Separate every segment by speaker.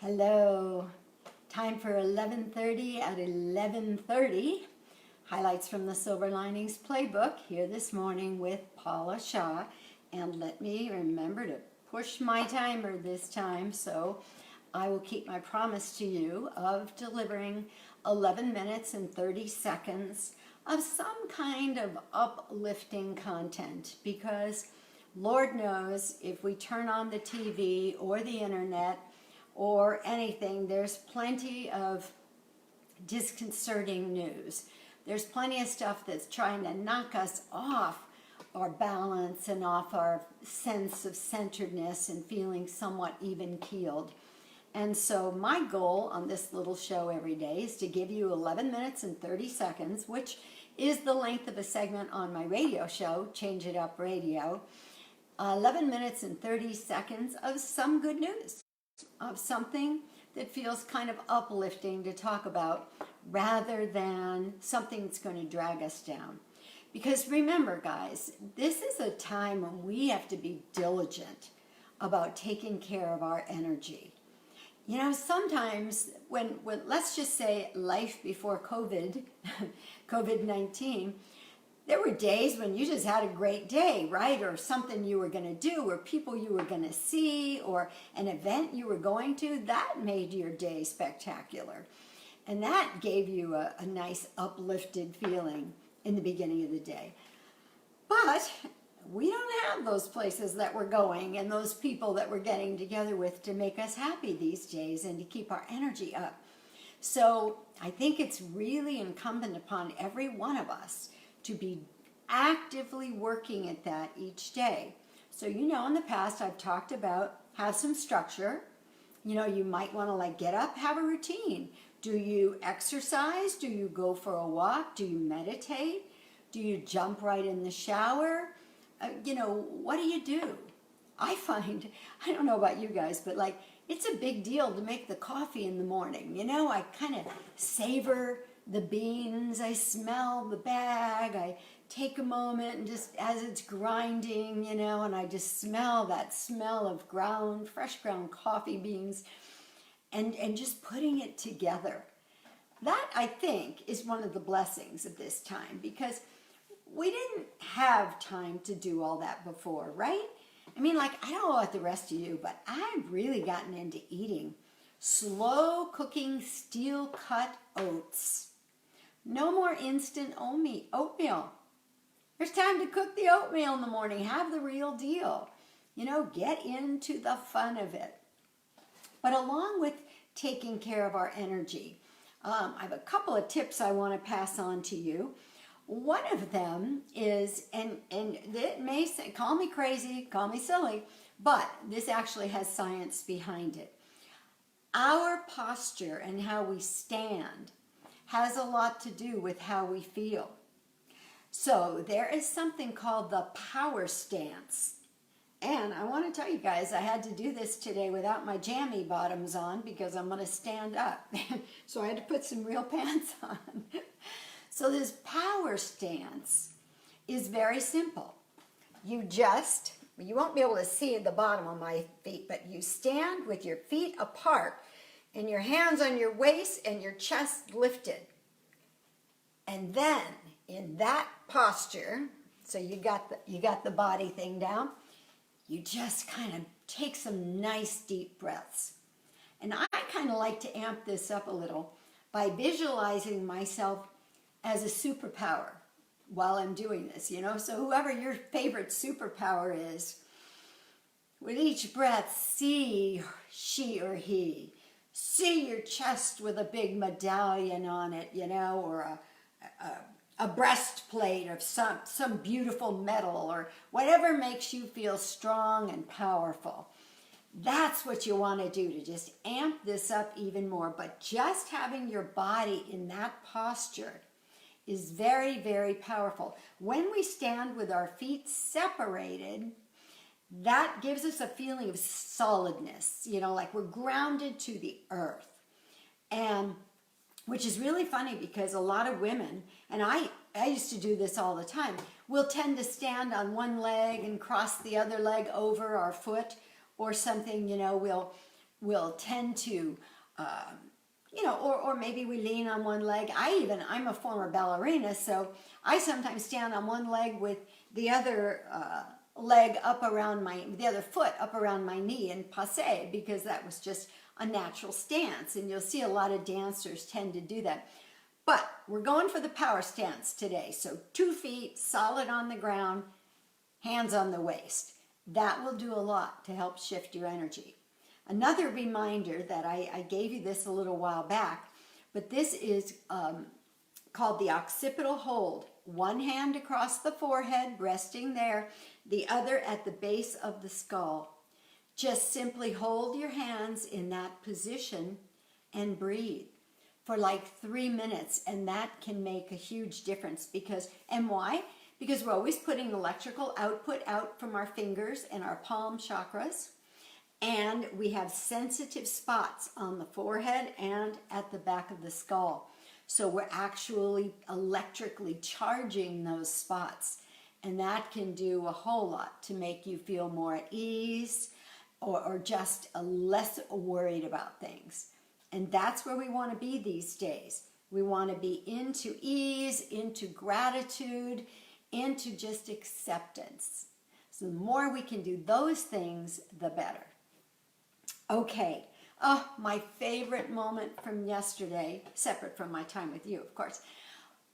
Speaker 1: Hello. Time for 11:30 at 11:30. Highlights from the Silver Linings Playbook here this morning with Paula Shaw. And let me remember to push my timer this time so I will keep my promise to you of delivering 11 minutes and 30 seconds of some kind of uplifting content, because Lord knows if we turn on the TV or the internet or anything, there's plenty of disconcerting news. There's plenty of stuff that's trying to knock us off our balance and off our sense of centeredness and feeling somewhat even-keeled. And so my goal on this little show every day is to give you 11 minutes and 30 seconds, which is the length of a segment on my radio show, Change It Up Radio. 11 minutes and 30 seconds of some good news, of something that feels kind of uplifting to talk about rather than something that's going to drag us down. Because remember, guys, this is a time when we have to be diligent about taking care of our energy. You know, sometimes when let's just say life before COVID-19, there were days when you just had a great day, right? Or something you were going to do, or people you were going to see, or an event you were going to, that made your day spectacular. And that gave you a nice uplifted feeling in the beginning of the day. But we don't have those places that we're going and those people that we're getting together with to make us happy these days and to keep our energy up. So I think it's really incumbent upon every one of us to be actively working at that each day. So, you know, in the past I've talked about have some structure. You know, you might want to get up, have a routine. Do you exercise? Do you go for a walk? Do you meditate? Do you jump right in the shower? What do you do? I find, I don't know about you guys, but it's a big deal to make the coffee in the morning. You know, I kind of savor the beans, I smell the bag, I take a moment and just as it's grinding, and I just smell that smell of fresh ground coffee beans and just putting it together. That, I think, is one of the blessings of this time, because we didn't have time to do all that before, right? I mean, I don't know about the rest of you, but I've really gotten into eating slow cooking steel cut oats. No more instant oatmeal. There's time to cook the oatmeal in the morning. Have the real deal. Get into the fun of it. But along with taking care of our energy, I have a couple of tips I want to pass on to you. One of them is, and it may say, call me crazy, call me silly, but this actually has science behind it. Our posture and how we stand has a lot to do with how we feel. So there is something called the power stance. And I want to tell you guys, I had to do this today without my jammy bottoms on because I'm going to stand up. So I had to put some real pants on. So this power stance is very simple. You won't be able to see the bottom of my feet, but you stand with your feet apart and your hands on your waist and your chest lifted. And then in that posture, so you got the body thing down, you just kind of take some nice deep breaths. And I kind of like to amp this up a little by visualizing myself as a superpower while I'm doing this, So whoever your favorite superpower is, with each breath, see she or he. See your chest with a big medallion on it, or a breastplate of some beautiful metal, or whatever makes you feel strong and powerful. That's what you want to do, to just amp this up even more. But just having your body in that posture is very, very powerful. When we stand with our feet separated, that gives us a feeling of solidness, like we're grounded to the earth. And which is really funny, because a lot of women, and I used to do this all the time, we'll tend to stand on one leg and cross the other leg over our foot or something, we'll will tend to, or maybe we lean on one leg. I'm a former ballerina, so I sometimes stand on one leg with the other the other foot up around my knee and passe, because that was just a natural stance. And you'll see a lot of dancers tend to do that. But we're going for the power stance today. So 2 feet solid on the ground, hands on the waist. That will do a lot to help shift your energy. Another reminder that I gave you this a little while back, but this is called the occipital hold. One hand across the forehead, resting there, the other at the base of the skull. Just simply hold your hands in that position and breathe for like 3 minutes, and that can make a huge difference. And why? Because we're always putting electrical output out from our fingers and our palm chakras, and we have sensitive spots on the forehead and at the back of the skull. So we're actually electrically charging those spots, and that can do a whole lot to make you feel more at ease or just less worried about things. And that's where we want to be these days. We want to be into ease, into gratitude, into just acceptance. So the more we can do those things, the better. Okay. Oh, my favorite moment from yesterday, separate from my time with you, of course.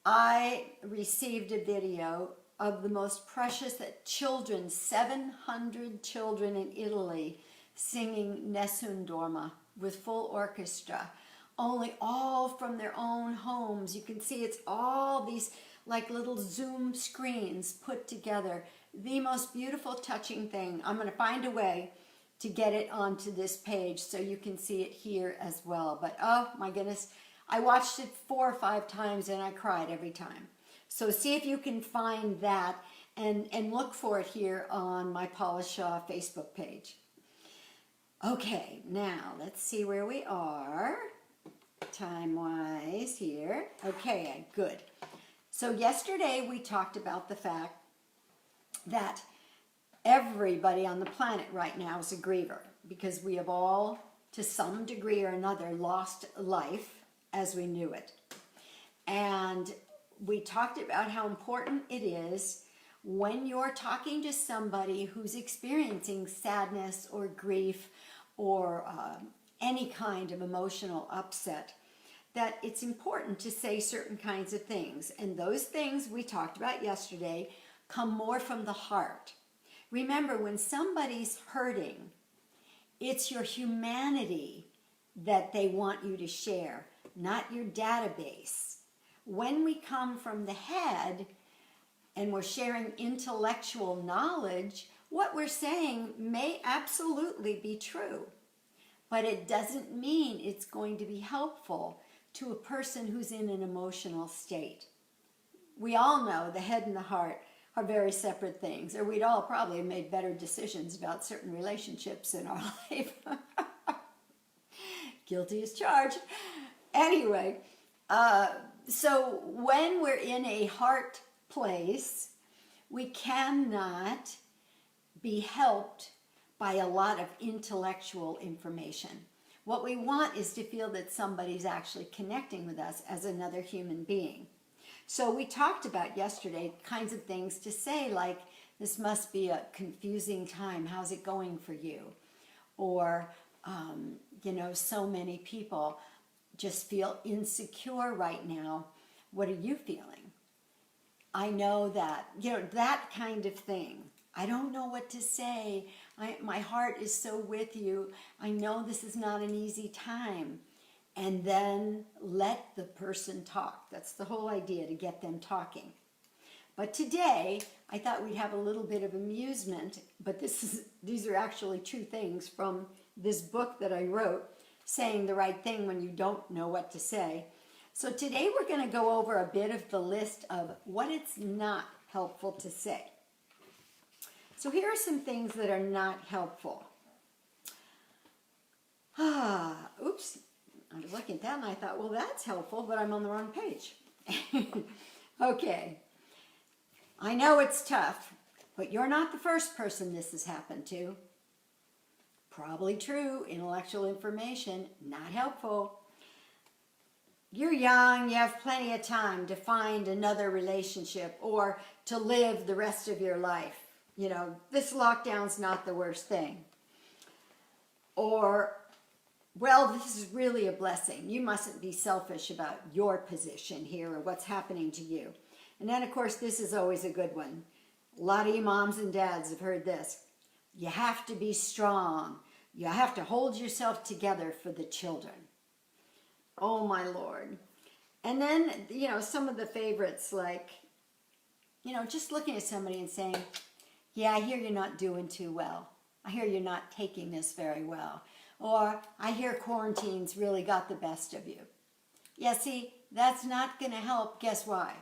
Speaker 1: I received a video of the most precious children, 700 children in Italy, singing Nessun Dorma with full orchestra, only all from their own homes. You can see it's all these like little Zoom screens put together. The most beautiful, touching thing. I'm going to find a way to get it onto this page so you can see it here as well. But oh my goodness, I watched it 4 or 5 times and I cried every time. So see if you can find that and look for it here on my Paula Shaw Facebook page. Okay, now let's see where we are time-wise here. Okay, good. So yesterday we talked about the fact that everybody on the planet right now is a griever, because we have all, to some degree or another, lost life as we knew it. And we talked about how important it is when you're talking to somebody who's experiencing sadness or grief or any kind of emotional upset, that it's important to say certain kinds of things. And those things we talked about yesterday come more from the heart. Remember, when somebody's hurting, it's your humanity that they want you to share, not your database. When we come from the head and we're sharing intellectual knowledge, what we're saying may absolutely be true, but it doesn't mean it's going to be helpful to a person who's in an emotional state. We all know the head and the heart are very separate things, or we'd all probably have made better decisions about certain relationships in our life. Guilty as charged. Anyway, so when we're in a heart place, we cannot be helped by a lot of intellectual information. What we want is to feel that somebody's actually connecting with us as another human being. So we talked about yesterday kinds of things to say, like, this must be a confusing time. How's it going for you? Or, so many people just feel insecure right now. What are you feeling? I know that, that kind of thing. I don't know what to say. My heart is so with you. I know this is not an easy time. And then let the person talk. That's the whole idea, to get them talking. But today, I thought we'd have a little bit of amusement, but these are actually true things from this book that I wrote, Saying the Right Thing When You Don't Know What to Say. So today we're going to go over a bit of the list of what it's not helpful to say. So here are some things that are not helpful. Oops. I was looking at that and I thought, well, that's helpful, but I'm on the wrong page. Okay. I know it's tough, but you're not the first person this has happened to. Probably true. Intellectual information, not helpful. You're young, you have plenty of time to find another relationship or to live the rest of your life. You know, this lockdown's not the worst thing. Or, well, this is really a blessing. You mustn't be selfish about your position here or what's happening to you. And then, of course, this is always a good one. A lot of you moms and dads have heard this. You have to be strong. You have to hold yourself together for the children. Oh, my Lord. And then, you know, some of the favorites like, you know, just looking at somebody and saying, yeah, I hear you're not doing too well. I hear you're not taking this very well. Or, I hear quarantine's really got the best of you. Yeah, see, that's not going to help. Guess why?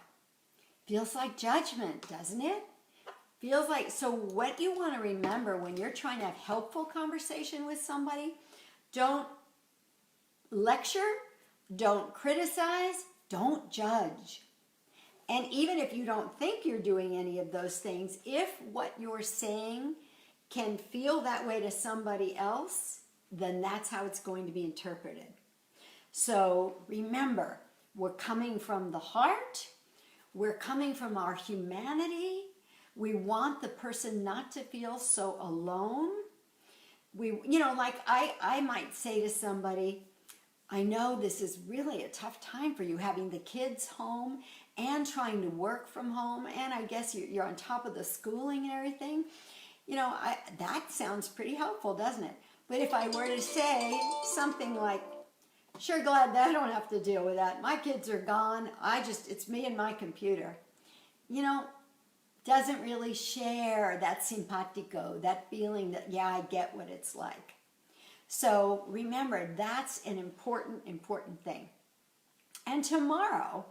Speaker 1: Feels like judgment, doesn't it? Feels like, so what you want to remember when you're trying to have helpful conversation with somebody, don't lecture, don't criticize, don't judge. And even if you don't think you're doing any of those things, if what you're saying can feel that way to somebody else, then that's how it's going to be interpreted. So remember, we're coming from the heart. We're coming from our humanity. We want the person not to feel so alone. You know, like I might say to somebody, I know this is really a tough time for you, having the kids home and trying to work from home, and I guess you're on top of the schooling and everything. You know, that sounds pretty helpful, doesn't it? But if I were to say something like, sure glad that I don't have to deal with that. My kids are gone. It's me and my computer. You know, doesn't really share that simpatico, that feeling that, yeah, I get what it's like. So remember, that's an important thing. And tomorrow,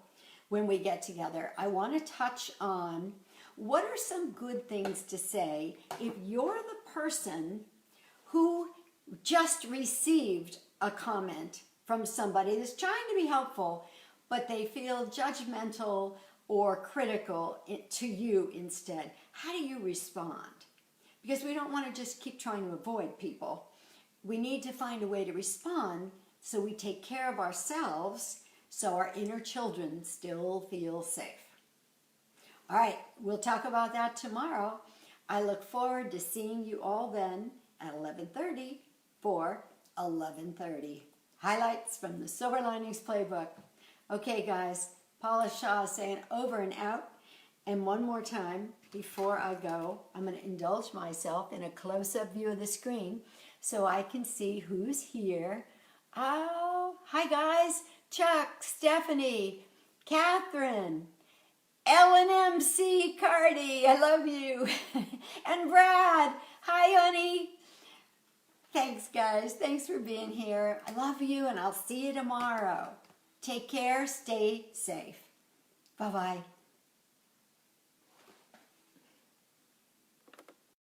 Speaker 1: when we get together, I want to touch on what are some good things to say if you're the person who just received a comment from somebody that's trying to be helpful, but they feel judgmental or critical to you instead. How do you respond? Because we don't want to just keep trying to avoid people. We need to find a way to respond so we take care of ourselves so our inner children still feel safe. All right, we'll talk about that tomorrow. I look forward to seeing you all then at 11:30 for 11:30. Highlights from the Silver Linings Playbook. Okay, guys, Paula Shaw saying over and out. And one more time before I go, I'm going to indulge myself in a close-up view of the screen so I can see who's here. Oh, hi guys. Chuck, Stephanie, Catherine, LNMC Cardi, I love you. And Brad, hi honey. Thanks guys, thanks for being here. I love you and I'll see you tomorrow. Take care, stay safe. Bye-bye.